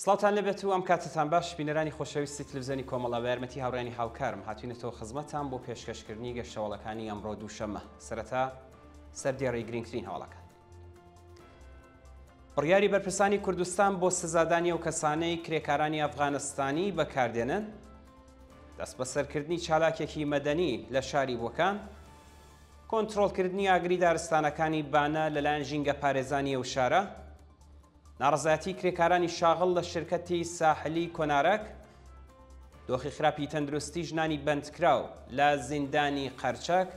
سڵاوتان لەبێت و ئەم کاتتان باش بینەرانی خۆشەویستی تلڤیزیۆنی کۆمەڵە بە یارمەتی هاوڕێنی هاوکارم هاتوینەتەوە خزمەتتان بۆ پێشکەشکردنی گەشتەوەڵەکانی ئەمڕۆ دووشەممە. سەرەتا سەردێڕی گرنگترین هەواڵەکان. بڕیاری بەرپرسانی کوردستان بۆ سزادانی ئەو کەسانەی کرێکارانی ئەفغانستانی بەکاردێنن، دەست بەسەرکردنی چالاکێکی مەدەنی لە شاری بۆکان، کۆنتڕۆڵکردنی ئاگری دارستانەکانی بانە لەلایەن ژینگە پارێزانی ئەو شارە، ناڕزایەتی کرێکارانی شاغڵ لە شرکەتی ساحلی کۆنارەک، دۆخی خراپی تەندروستی ژنانی بەندکراو لە زیندانی قەرچەک،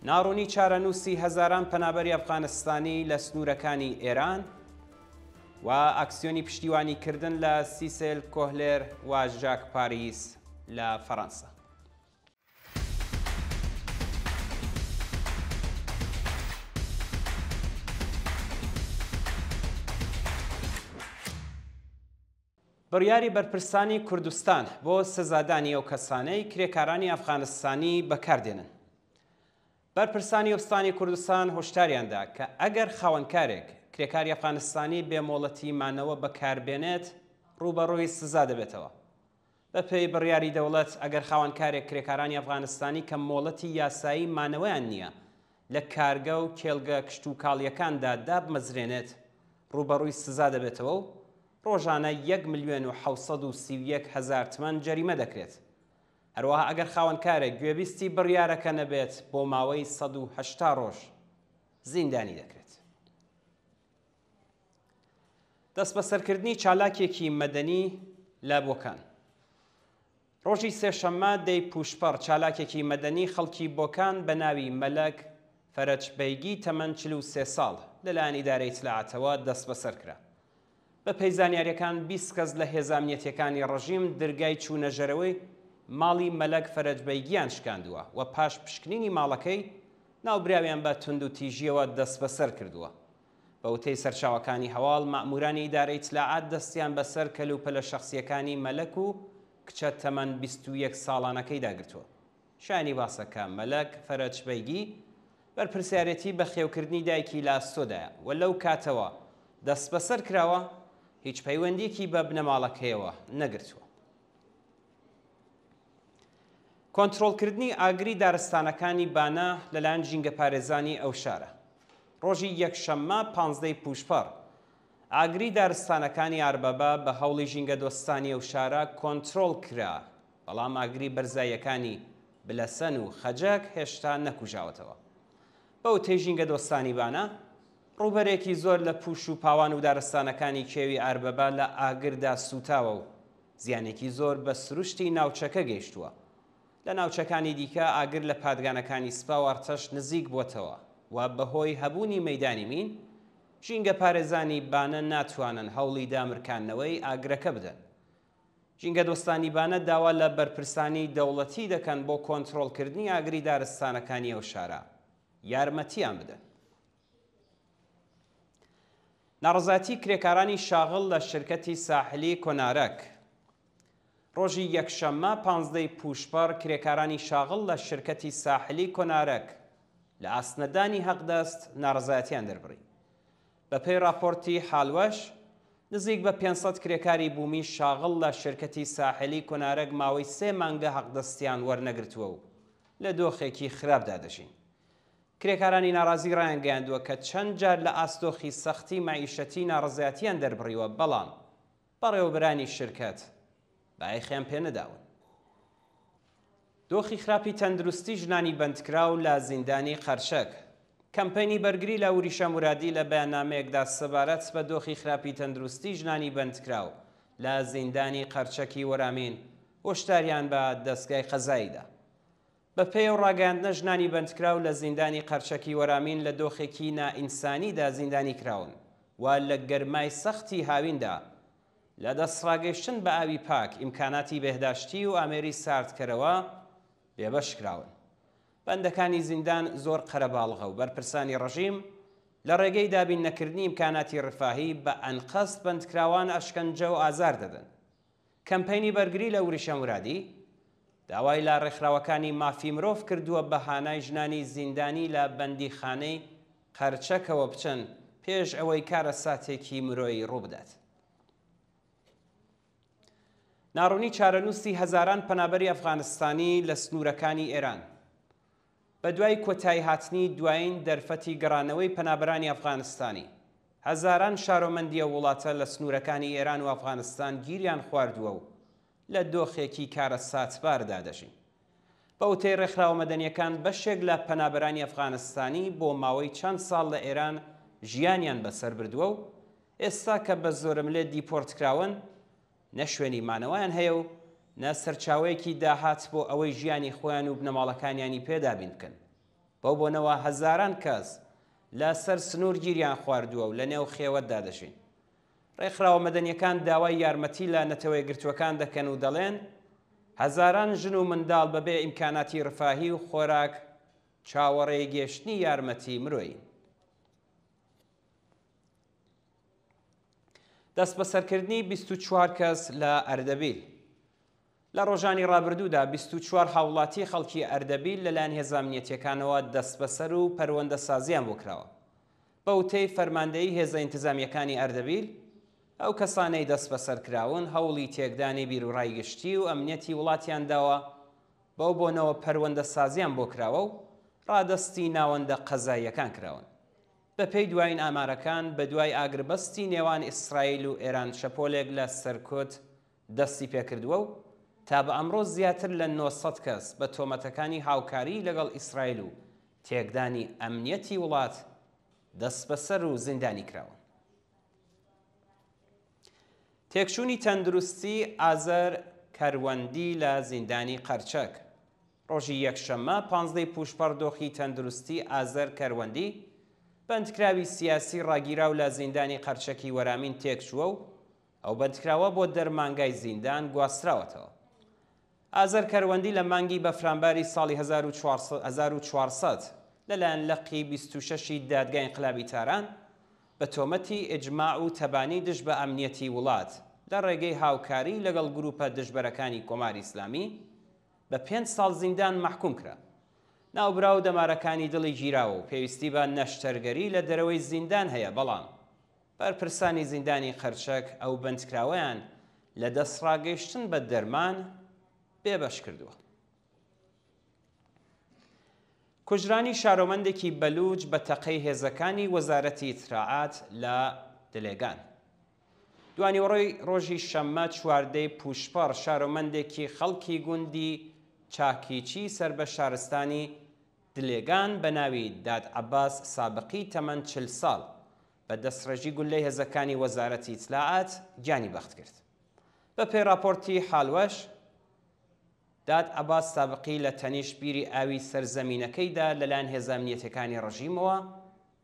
ناڕوونی چارەنووسی هەزاران پەنابەری ئەفغانستانی لە سنوورەکانی ئێران و ئاکسیۆنی پشتیوانیکردن لە سیسێل کۆهلێر و ژاک پاریس لە فەڕەنسا. بڕیاری بەرپرسانی کوردستان بۆ سزادانی ئەو کەسانەی کرێکارانی ئەفغانستانی بەکاردێنن. بەرپرسانی ئۆستانی کوردستان هۆشداریاندا کە ئەگەر خاوەنکارێک کرێکاری ئەفغانستانی بێمۆڵەتی مانەوە بەکاربێنێت ڕوبەڕووی سزا دەبێتەوە. بە پێی بڕیاری دەوڵەت ئەگەر خاوەنکارێک کرێکارانی ئەفغانستانی کە مۆڵەتی یاسایی مانەوەیان نییە لە کارگە و کێڵگە کشت و کاڵیەکاندا دابمەزرێنێت ڕوبەڕووی سزا دەبێتەوە و ڕۆژانە 1,731,000 تمەن جەریمە دەکرێت. هەروەها ئەگەر خاوەنکارێک گوێبیستی بڕیارەکە نەبێت بۆ ماوەی 180 ڕۆژ زیندانی دەکرێت. دەست بەسەرکردنی چالاکێکی مەدەنی لە بۆکان. ڕۆژی سێشەممە دەی پوشپەڕ چالاکێکی مەدەنی خەڵکی بۆکان بە ناوی مەلەک فەرەجبەیگی تەمەن 43 ساڵ لەلایەن ئیدارەی ئیتلاعاتەوە دەست بەسەر کرا. بە پێی زانیاریەکان 20 کەس لە هێزانامەتیەکانی ڕەژیم دەرگای چوونەژەرەوەی ماڵی مەلەک فەرەجبەیگیان شکاندووە و پاش پشکنینی ماڵەکەی ناوبراویان بە تونند و تیژیەوە دەست بەسەر کردووە. بە وتەی سەرچاوەکانی هەواڵ مەئمورانی ئیدارەی ئیتلاعات دەستیان بەسەر کەلوپەلە شەخسیەکانی مەلەک و کچە تەمەن 21 ساڵانەکەی داگرتووە. شانی باسەکە مەلەک فەرەجبەیگی بەرپرسیارەتی بە خێوکردنی دایکی لە ئاستۆدایە و لەو کاتەوە دەست بەسەر کراوە هیچ پەیوەندیەکی بە بنەماڵەکەیەوە نەگرتووە. کۆنتڕۆڵکردنی ئاگری دارستانەکانی بانە لەلایەن ژینگە پارێزانی ئەو شارە. ڕۆژی یەکشەممە 15 پوشپەڕ ئاگری دارستانەکانی ئاربەبە بە هەوڵی ژینگە دۆستانی ئەو شارە کۆنتڕۆڵ کرا، بەڵام ئاگری بەرزاییەکانی بلەسەن و خەجەک هێشتا نەکوژاوەتەوە. بە وتەی ژینگە دۆستانی بانە ڕوبەرێکی زۆر لە پوش و پاوان و دارستانەکانی کێوی ئاربەبە لە ئاگردا سوتاوە و زیانێکی زۆر بە سروشتی ناوچەکە گەیشتووە. لە ناوچەکانی دیکە ئاگر لە پادگانەکانی سپا و ئەرتەش نزیک بووەتەوە و بەهۆی هەبوونی مەیدانی مین ژینگە پارێزانی بانە ناتوانن هەوڵی دامرکانەوەی ئاگرەکە بدەن. ژینگە دۆستانی بانە داوا لە بەرپرسانی دەوڵەتی دەکەن بۆ کۆنتڕۆڵکردنی ئاگری دارستانەکانی ئەو شارە یارمەتیان بدەن. ناڕزایەتی کرێکارانی شاغڵ لە شرکەتی ساحلی کۆنارەک. ڕۆژی یەکشەممە 15 پوشپەڕ کرێکارانی شاغڵ لە شرکەتی ساحلی کۆنارەک لە ئاسنەدانی حەقدەست ناڕزایەتیان دەربڕی. بە پێی راپۆرتی حالوەش نزیک بە 500 کرێکاری بوومی شاغڵ لە شرکەتی ساحلی کۆنارەک ماوەی 3 مانگە حەقدەستیان وەرنەگرتووە و لە دۆخێکی خراپدا دەژین. کرێکارانی ناڕازی ڕایان گەیاندووە کە چەند جار لە ئاستۆخی سەختی مەعیشەتی ناڕزایەتیان دەربڕیوە، بەڵام بەڕێوەبەرانی شرکەت بایەخیان پێ نەداون. دۆخی خراپی تەندروستی ژنانی بەندکراو لە زیندانی قەرچەک. کەمپەینی بەرگری لە وریشە مورادی لە بەیاننامەیەکدا سەبارەت بە دۆخی خراپی تەندروستی ژنانی بەندکراو لە زیندانی قەرچەکی وەرامین هۆشداریان بە دەستگای قەزاییدا. بە پێی ئەو ڕاگەاندنە ژنانی بەندکراو لە زیندانی قەرچەکی وەرامین لە دۆخێکی نائینسانیدا زیندانی کراون و لە گەرمای سەختی هاویندا لە دەستڕاگەیشتن بە ئاوی پاک ئیمکاناتی بەهداشتی و ئامێری ساردکەرەوە بێبەش کراون. بەندەکانی زیندان زۆر قەرەباڵغە و بەرپرسانی ڕەژیم لە ڕێگەی دابین نەکردنی ئیمکاناتی ڕفاهی بە ئەنقەست بەندکراوان ئەشکەنجە و ئازار دەدەن. کەمپەینی بەرگری لە وریشە مورادی داوای لا ڕێکخراوەکانی مافی مرۆڤ کردووە بەهانای ژنانی زیندانی لە بەندیخانەی قەرچەکەوە بچن پێش ئەوەی کارە ساتێکی مرۆیی ڕوو بدات. ناڕوونی چارەنووسی هەزاران پەنابەری ئەفغانستانی لە سنوورەکانی ئێران. بە دوای کۆتایی هاتنی دوایین دەرفەتی گەڕانەوەی پەنابەرانی ئەفغانستانی، هەزاران شارۆمەندیە وڵاتە لە سنوورەکانی ئێران و ئەفغانستان گیریان خواردووە و لە دۆخێکی کارە ساتباردا دەژین. بە وتەی ڕێکخراوە مەدەنیەکان بەشێک لە پەنابەرانی ئەفغانستانی بۆ ماوەی چەند ساڵ لە ئێران ژیانیان بەسەر بردووە و ئێستا کە بە زۆرم لێ دیپۆرتکراون، نە شوێنی مانەوەیان هەیە و نە سەرچاوەیەکی داهات بۆ ئەوەی ژیانی خۆیان و بنەماڵەکانیانی پێدابین بکەن. بەو بۆنەوە هەزاران کەس لە سەر سنوور گیریان خواردووە و لە نێو خێوەتدا دەژین. ڕێکخراوە مەدەنیەکان داوای یارمەتی لە نەتەوە یەکگرتووەکان دەکەن و دەڵێن هەزاران ژن و منداڵ بەبێ ئیمکاناتی ڕفاهی و خۆراک چاوەڕێی گەشتنی یارمەتی مرۆیین. دەست بەسەرکردنی 24 کەس لە ئەردەبیل. لە ڕۆژانی ڕابردوودا 24 هاوڵاتی خەڵکی ئەردەبیل لەلایەن هێزە ئەمنیەتیەکانەوە دەست بەسەر و پەروەندە سازیان بۆ کراوە. بە وتەی فەرماندەیی هێزە ئینتیزامیەکانی ئەردەبیل، ئەو کەسانەی دەست بەسەر کراون هەوڵی تێکدانی بیرروڕای گشتی و ئەمنیەتی وڵاتیان داوە، بەو بۆنەوە پەروەندە سازیان بۆ کراوە و ڕادەستی ناوەندە قەزاییەکان کراون. بە پێی دوایین ئامارەکان، بە دوای ئاگربەستی نێوان ئیسرائیل و ئێران شەپۆلێک لە سەرکۆت دەستی پێکردووە و تا بە ئەمڕۆ زیاتر لە 900 کەس بە تۆمەتەکانی هاوکاری لەگەڵ ئیسرائیل و تێکدانی ئەمنیەتی وڵات دەست بەسەر و زیندانی کراون. تێکچوونی تەندروستی ئازەر کەروەندی لە زیندانی قەرچەک. ڕۆژی یەکشەممە 15 پوشپەر دۆخی تەندروستی ئازەر کەروەندی بەندکراوی سیاسی ڕاگیراو لە زیندانی قەرچەکی وەرامین تێکچووە و ئەو بەندکراوە بۆ دەرمانگای زیندان گواستراوەتەوە. ئازەر کەروەندی لە مانگی بەفرامباری ساڵی 1400 لەلایەن لەقی 26 دادگای ئینقلابی تاران بە تۆمەتی ئیجماع و تەبانی دژ بە ئەمنیەتی وڵات لە ڕێگەی هاوکاری لەگەڵ گروپە دژبەرەکانی کۆماری ئیسلامی بە 5 ساڵ زیندان محکوم کرا. ناوبراو دەمارەکانی دڵی گیراوە و پێویستی بە نەشتەرگەری لە دەرەوەی زیندان هەیە، بەڵام بەرپرسانی زیندانی قەرچەک ئەو بەندکراوەیان لە دەستڕاگەیشتن بە دەرمان بێبەش کردووە. کوژرانی شارۆمەندێکی بەلوچ بە تەقەی هێزەکانی وەزارەتی ئیتلاعات لە دلێگان. دوانیوەڕۆی ڕۆژی شەممە 14 پوشپەر شارۆمەندێکی خەڵکی گوندی چاکیچی سەر بە شارستانی دلێگان بە ناوی داد عەباس سابقی تەمەن 40 ساڵ بە دەستڕێژی گولەی هێزەکانی وەزارەتی ئیتلاعات گیانی بەخت کرد. بە پێی راپۆرتی حاڵوەش، داد عەباس سابقی لە تەنیشت بیری ئاوی سەرزەمینەکەیدا لەلایەن هێزە ئەمنیەتیەکانی ڕەژیمەوە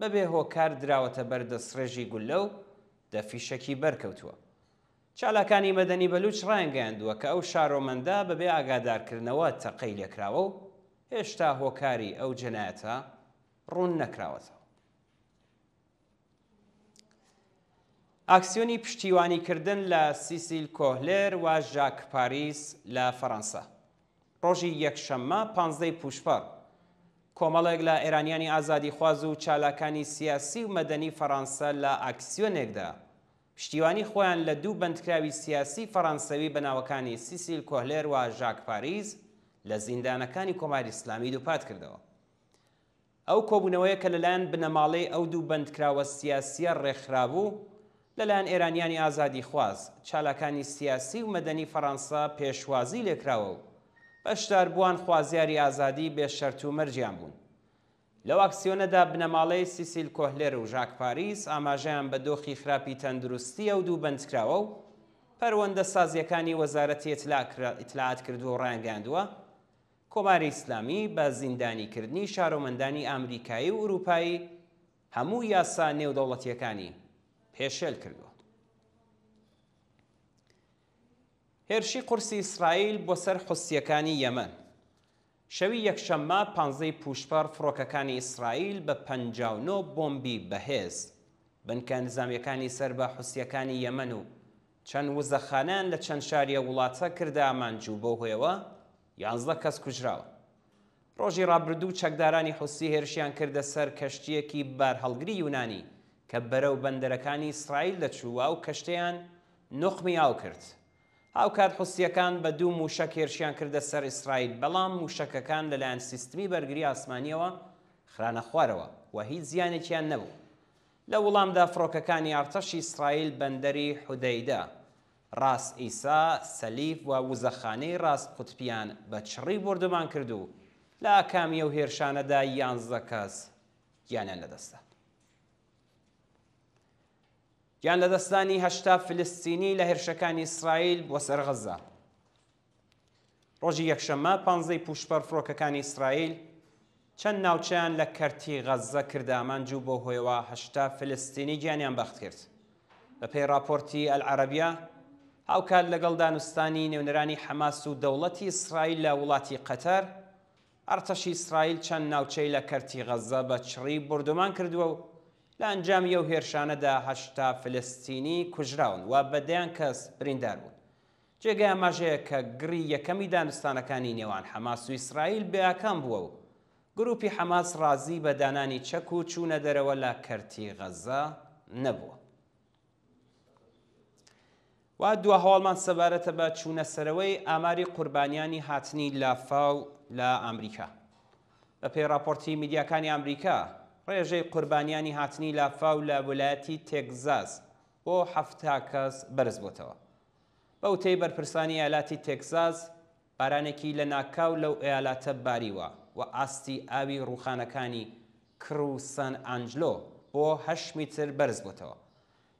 بەبێ هۆکار دراوەتە بەر دەستڕێژی گولە و دەفیشەکی بەرکەوتووە. چالاکانی مەدەنی بەلوچ ڕایانگەیاندووە کە ئەو شارۆمەندە بەبێ ئاگادارکردنەوە تەقەی لێکراوە و هێشتا هۆکاری ئەو جەنایەتە ڕوون نەکراوەتەوە. ئاکسیۆنی پشتیوانیکردن لە سیسیل کۆهلێر و ژاک پاریس لە فەڕەنسا. ڕۆژی یەکشەممە 15 پوشپەر کۆمەڵێک لە ئێرانیانی ئازادیخواز و چالاکانی سیاسی و مەدەنی فەڕەنسا لە ئاکسیۆنێکدا پشتیوانی خۆیان لە دوو بەندکراوی سیاسی فەڕەنسەوی بەناوەکانی سیسیل کۆهلێر و ژاک پاریس لە زیندانەکانی کۆماری ئیسلامی دووپات کردەوە. ئەو کۆبوونەوەیە کە لەلایەن بنەماڵەی ئەو دوو بەندکراوە سیاسیە ڕێکخرابوو لەلایەن ئێرانیانی ئازادیخواز، چالاکانی سیاسی و مەدەنی فەڕەنسا پێشوازی لێکراوە و بەشداربووان خوازیاری ئازادی بێشەرت و مەرجیان بوون. لەو ئاکسیۆنەدا بنەماڵەی سیسیل کۆهلێر و ژاک پاریس ئاماژەیان بە دۆخی خراپی تەندروستی ئەو دوو بەندکراوە و پەروەندە سازیەکانی وەزارەتی ئیتلاعات کردووە و ڕایانگەاندووە کۆماری ئیسلامی بە زیندانیکردنی شارۆمەندانی ئامریکایی و ئوروپایی هەموو یاسا نێودەوڵەتیەکانی پێشێل کردووە. هێرشی قورسی ئیسرائیل بۆ سەر حوسیەکانی یەمەن. شەوی یەکشەممە 15 پوشپەر فڕۆکەکانی ئیسرائیل بە 59 بۆمبی بەهێز بنکە نظامیەکانی سەر بە حوسیەکانی یەمەن و چەند وزەخانەیان لە چەند شاریە وڵاتە کردە ئامانجوو بۆ هۆیەوە 11 کەس کوژراوە. ڕۆژی ڕابردوو چەکدارانی حوسی هێرشیان کردە سەر کەشتیەکی بارهەڵگری یونانی کە بەرەو بەندەرەکانی ئیسرائیل دەچووە و کەشتیان نوقمی ئاو کرد. هاوکات حوسیەکان بە 2 موشک هێرشیان کردە سەر ئیسرائیل، بەڵام موشەکەکان لەلایەن سیستمی بەرگری ئاسمانیەوە خرانە خوارەوە و هیچ زیانێکیان نەبوو. لە وڵامدا فڕۆکەکانی ئارتەشی ئیسرائیل بەندەری حودەیدا، ڕاس ئیسا، سەلیف و وزەخانەی ڕاست قوتبیان بە چڕی بردومان کردو. لە ئاکامیە و هێرشانەدا 11 کەس گیانیان لەدەستا. گیان لەدەستانی 80 فلستینی لە هێرشەکانی ئیسرائیل بۆ سەر غەزا. ڕۆژی یەکشەممە 15 پوشپەر فڕۆکەکانی ئیسرائیل چەند ناوچەیان لە کەرتی غەزە کردامانج و بۆ هۆیەوە 80 فلستینی گیانیان بەخت کرد. بەپێی راپۆرتی ئەلعەرەبیە، هاوکات لەگەڵ دانوستانی نێونەرانی حەماس و دەوڵەتی ئیسرائیل لە وڵاتی قەتەر، ئەرتەشی ئیسرائیل چەند ناوچەی لە کەرتی غەزە بە چڕی بردومان کردووە و لە ئەنجامی ئەو هێرشانەدا 80 فلستینی کوژراون و بەدەیان کەس بریندار بوون. جێگای ئاماژەیە کە گڕی یەکەمی دانوستانەکانی نێوان حەماس و ئیسرائیل بێئاکام بووە و گروپی حەماس ڕازی بە دانانی چەک و چوونە دەرەوە لە کەرتی غەزە نەبووە. و دووە هەواڵمان سەبارەتە بە چوونە سەرەوەی ئاماری قوربانیانی هاتنی لافاو لە ئەمریکا. بەپێی راپۆرتی میدیاکانی ئەمریکا، ڕێژەی قوربانیانی هاتنی لافاو لە ویلایەتی تێکزاس بۆ 70 کەس بەرز بووتەوە. بەوتەی بەرپرسانی ئایلاتی تێکزاس، بارانێکی لە ناکاو لەو ئایالاتە باریوە و ئاستی ئاوی ڕووخانەکانی کڕ و سان ئانجلۆ بۆ 8 میتر بەرز بووتەوە.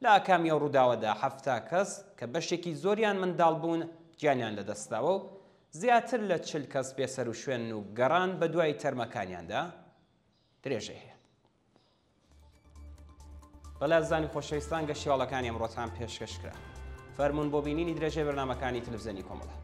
لە ئاکامی ئەو ڕووداوەدا 70 کەس کە بەشێکی زۆریان منداڵ بوون گیانیان لەدەستاوە و زیاتر لە 40 کەس بێسەر و شوێن و گەڕان بە دوای تەرمەکانیاندا درێژە هەیە. بەڵێ زانی خۆشەویستان، گەشتیاڵەکانی ئەمڕۆتان پێشکەشکرا. فەرموون بۆ بینینی درێژەی بەرنامەکانی تەلەڤیزیۆنی کۆمەڵە.